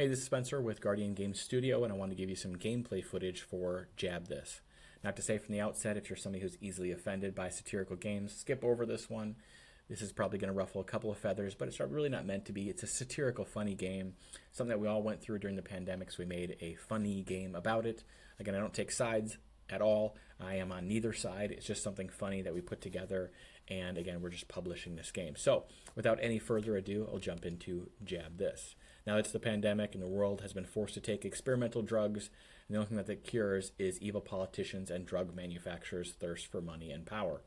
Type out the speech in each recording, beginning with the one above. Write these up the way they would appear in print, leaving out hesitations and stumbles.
Hey, this is Spencer with Guardian Games Studio, and I want to give you some gameplay footage for Jab This. Not to say from the outset, if you're somebody who's easily offended by satirical games, skip over this one. This is probably going to ruffle a couple of feathers, but it's really not meant to be. It's a satirical, funny game, something that we all went through during the pandemic, so we made a funny game about it. Again, I don't take sides at all. I am on neither side. It's just something funny that we put together, and again, we're just publishing this game. So, without any further ado, I'll jump into Jab This. Now it's the pandemic, and the world has been forced to take experimental drugs, and the only thing that cures is evil politicians and drug manufacturers' thirst for money and power.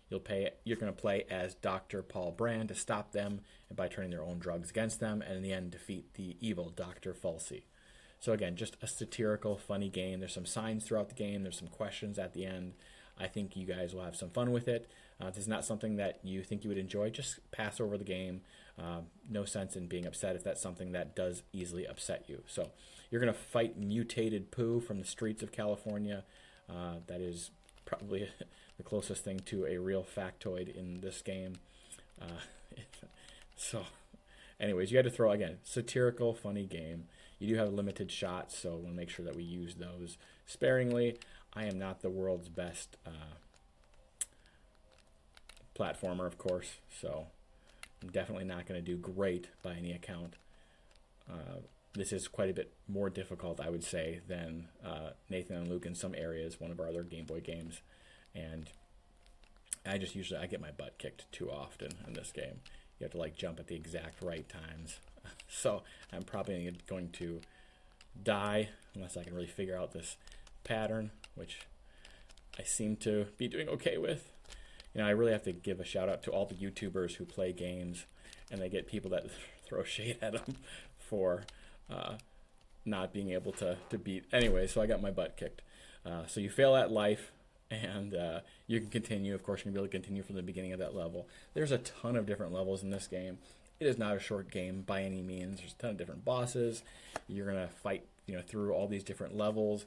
You're going to play as Dr. Paul Brand to stop them by turning their own drugs against them, and in the end, defeat the evil Dr. Falsey. So again, just a satirical, funny game. There's some signs throughout the game. There's some questions at the end. I think you guys will have some fun with it. If this is not something that you think you would enjoy, just pass over the game. No sense in being upset if that's something that does easily upset you. So you're going to fight mutated poo from the streets of California. That is probably the closest thing to a real factoid in this game. So anyways, you had to throw, again, satirical, funny game. You do have limited shots, so we'll make sure that we use those sparingly. I am not the world's best platformer, of course, so I'm definitely not going to do great by any account. This is quite a bit more difficult, I would say, than Nathan and Luke in some areas, one of our other Gameboy games. And I get my butt kicked too often in this game. You have to like jump at the exact right times. So I'm probably going to die unless I can really figure out this pattern, which I seem to be doing okay with. You know, I really have to give a shout out to all the YouTubers who play games and they get people that throw shade at them for not being able to beat. Anyway, so I got my butt kicked. So you fail at life, and you can continue. Of course, you can be able to continue from the beginning of that level. There's a ton of different levels in this game. It is not a short game by any means. There's a ton of different bosses. You're gonna fight, through all these different levels.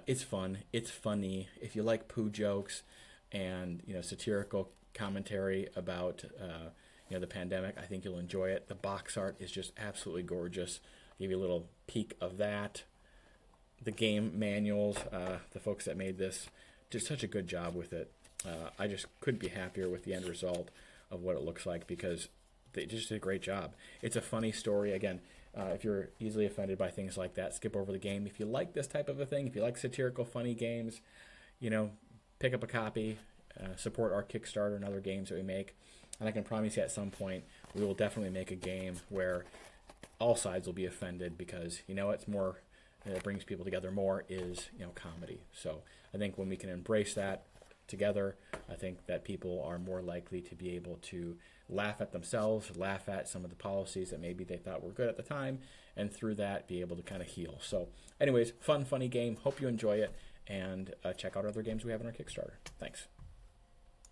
It's fun. It's funny. If you like poo jokes and satirical commentary about the pandemic, I think you'll enjoy it. The box art is just absolutely gorgeous. I'll give you a little peek of that. The game manuals, the folks that made this did such a good job with it. I just couldn't be happier with the end result of what it looks like because they just did a great job. It's a funny story. Again, if you're easily offended by things like that, skip over the game. If you like this type of a thing, if you like satirical, funny games, pick up a copy, support our Kickstarter and other games that we make. And I can promise you at some point we will definitely make a game where all sides will be offended because, it's more, it brings people together more is, comedy. So I think when we can embrace that together, I think that people are more likely to be able to laugh at themselves, laugh at some of the policies that maybe they thought were good at the time, and through that be able to kind of heal. So anyways, fun, funny game. Hope you enjoy it, and check out other games we have on our Kickstarter. Thanks.